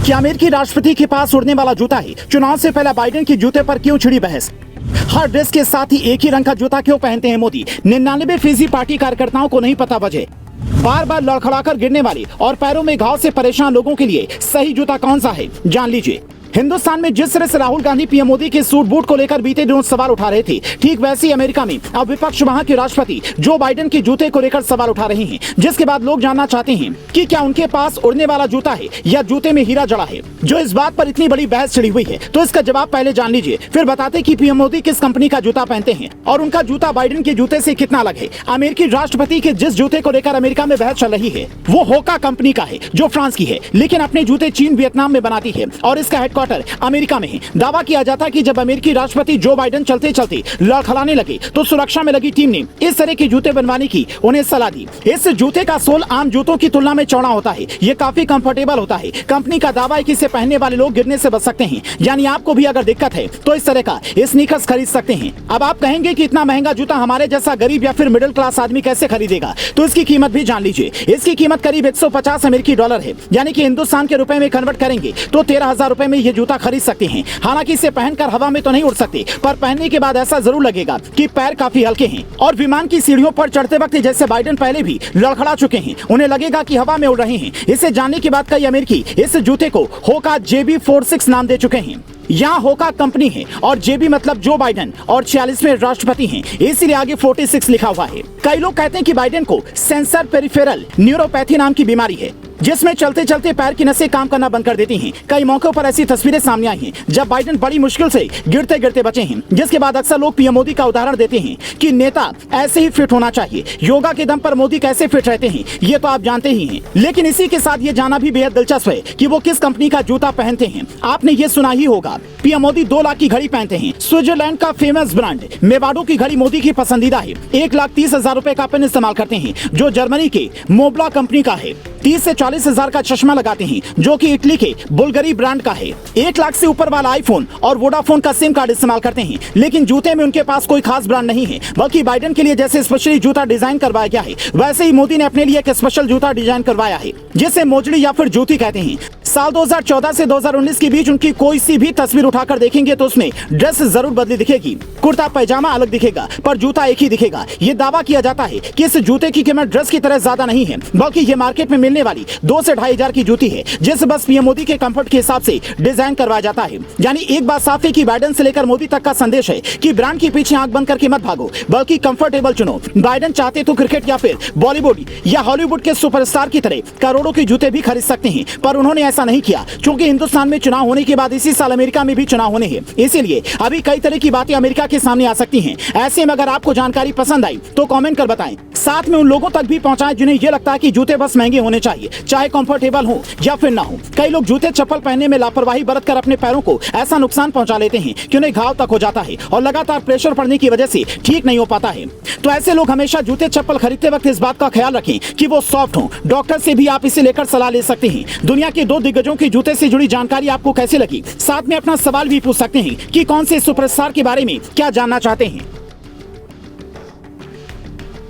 क्या अमेरिकी राष्ट्रपति के पास उड़ने वाला जूता है? चुनाव से पहले बाइडेन के जूते पर क्यों छिड़ी बहस? हर ड्रेस के साथ ही एक ही रंग का जूता क्यों पहनते हैं मोदी? 99% पार्टी कार्यकर्ताओं को नहीं पता वजह। बार बार लड़खड़ाकर गिरने वाले और पैरों में घाव से परेशान लोगों के लिए सही जूता कौन सा है, जान लीजिए। हिंदुस्तान में जिस तरह से राहुल गांधी पीएम मोदी के सूट बूट को लेकर बीते दिनों सवाल उठा रहे थे, ठीक वैसे ही अमेरिका में अब विपक्ष वहां के राष्ट्रपति जो बाइडेन के जूते को लेकर सवाल उठा रहे हैं, जिसके बाद लोग जानना चाहते हैं कि क्या उनके पास उड़ने वाला जूता है या जूते में हीरा जड़ा है, जो इस बात पर इतनी बड़ी बहस छिड़ी हुई है। तो इसका जवाब पहले जान लीजिए, फिर बताते कि पीएम मोदी किस कंपनी का जूता पहनते हैं और उनका जूता बाइडेन के जूते से कितना अलग है। अमेरिकी राष्ट्रपति के जिस जूते को लेकर अमेरिका में बहस चल रही है वो होका कंपनी का है, जो फ्रांस की है, लेकिन अपने जूते चीन वियतनाम में बनाती है और इसका हेडक्वार्टर अमेरिका में है। दावा किया जाता है कि जब अमेरिकी राष्ट्रपति जो बाइडेन चलते चलते लड़खड़ाने लगे तो सुरक्षा में लगी टीम ने इस तरह के जूते बनवाने की उन्हें सलाह दी। इस जूते का सोल आम जूतों की तुलना में चौड़ा होता है, ये काफी कंफर्टेबल होता है। कंपनी का दावा है कि इसे पहनने वाले लोग गिरने से बच सकते हैं, यानी आपको भी अगर दिक्कत है तो इस तरह का स्नीकर्स खरीद सकते हैं। अब आप कहेंगे कि इतना महंगा जूता हमारे जैसा गरीब या फिर मिडिल क्लास आदमी कैसे खरीदेगा, तो इसकी कीमत भी जान लीजिए। इसकी कीमत करीब 150 अमेरिकी डॉलर है, यानी कि हिंदुस्तान के रुपए में कन्वर्ट करेंगे तो 13,000 रुपए में ये जूता खरीद सकते हैं। हालांकि इसे पहनकर हवा में तो नहीं उड़ सकते, पर पहनने के बाद ऐसा जरूर लगेगा कि पैर काफी हल्के हैं और विमान की सीढ़ियों पर चढ़ते वक्त जैसे बाइडेन पहले भी लड़खड़ा चुके हैं, उन्हें लगेगा कि हवा में उड़ रहे हैं। इसे जानने के बाद कई अमेरिकी इस जूते को होका JB46 नाम दे चुके हैं। यहाँ होका कंपनी है और जेबी मतलब जो बाइडेन और 46वें राष्ट्रपति हैं, इसीलिए आगे 46 लिखा हुआ है। कई लोग कहते हैं कि बाइडेन को सेंसर पेरिफेरल न्यूरोपैथी नाम की बीमारी है, जिसमें चलते चलते पैर की नसें काम करना बंद कर देती हैं। कई मौकों पर ऐसी तस्वीरें सामने आई हैं जब बाइडेन बड़ी मुश्किल से गिरते गिरते बचे हैं, जिसके बाद अक्सर लोग पीएम मोदी का उदाहरण देते हैं कि नेता ऐसे ही फिट होना चाहिए। योगा के दम पर मोदी कैसे फिट रहते हैं ये तो आप जानते ही हैं, लेकिन इसी के साथ ये जानना भी बेहद दिलचस्प है कि वो किस कंपनी का जूता पहनते हैं। आपने ये सुना ही होगा, पीएम मोदी 2 लाख की घड़ी पहनते हैं। स्विट्जरलैंड का फेमस ब्रांड मेवाडो की घड़ी मोदी की पसंदीदा है। 1,30,000 रुपए का पेन इस्तेमाल करते हैं, जो जर्मनी के मोबला कंपनी का है। 30 से 40,000 का चश्मा लगाते हैं, जो कि इटली के बुल्गारी ब्रांड का है। 1 लाख से ऊपर वाला आईफोन और वोडाफोन का सिम कार्ड इस्तेमाल करते हैं, लेकिन जूते में उनके पास कोई खास ब्रांड नहीं है, बल्कि बाइडेन के लिए जैसे स्पेशली जूता डिजाइन करवाया गया है, वैसे ही मोदी ने अपने लिए एक स्पेशल जूता डिजाइन करवाया है, जिसे मोजड़ी या फिर जूती कहते हैं। साल 2014 से 2019 के बीच उनकी कोई सी भी तस्वीर उठाकर देखेंगे तो उसमें ड्रेस जरूर बदली दिखेगी। कुर्ता पैजामा अलग दिखेगा, पर जूता एक ही दिखेगा। ये दावा किया जाता है कि इस जूते की कीमत ड्रेस की तरह ज्यादा नहीं है, बल्कि ये मार्केट में मिलने वाली 2 से 2,500 की जूती है, जिसे बस पीएम मोदी के कंफर्ट के हिसाब से डिजाइन करवाया जाता है। यानी एक बात साफ है कि बाइडेन से लेकर मोदी तक का संदेश है कि ब्रांड के पीछे आंख बंद करके मत भागो, बल्कि कंफर्टेबल चुनो। बाइडेन चाहते तो क्रिकेट या फिर बॉलीवुड या हॉलीवुड के सुपरस्टार की तरह करोड़ों के जूते भी खरीद सकते हैं, पर उन्होंने ऐसा नहीं किया, क्योंकि हिंदुस्तान में चुनाव होने के बाद इसी साल अमेरिका में भी चुनाव होने हैं। इसीलिए अभी कई तरह की बातें अमेरिका के सामने आ सकती हैं। ऐसे में अगर आपको जानकारी पसंद आई तो कमेंट कर बताएं, साथ में उन लोगों तक भी पहुंचाएं जिन्हें यह लगता है कि जूते बस महंगे होने चाहिए, चाहे कंफर्टेबल हो या फिर ना हो। कई लोग जूते चप्पल पहनने में लापरवाही बरतकर अपने पैरों को ऐसा नुकसान पहुंचा लेते हैं कि उन्हें घाव तक हो जाता है और लगातार प्रेशर पड़ने की वजह से ठीक नहीं हो पाता है। तो ऐसे लोग हमेशा जूते चप्पल खरीदते वक्त इस बात का ख्याल रखें कि वो सॉफ्ट हो। डॉक्टर से भी आप इसे लेकर सलाह ले सकते हैं। दुनिया के 2 दिग्गजों के जूते से जुड़ी जानकारी आपको कैसी लगी? साथ में अपना सवाल भी पूछ सकते हैं कि कौन से सुपरस्टार के बारे में क्या जानना चाहते हैं।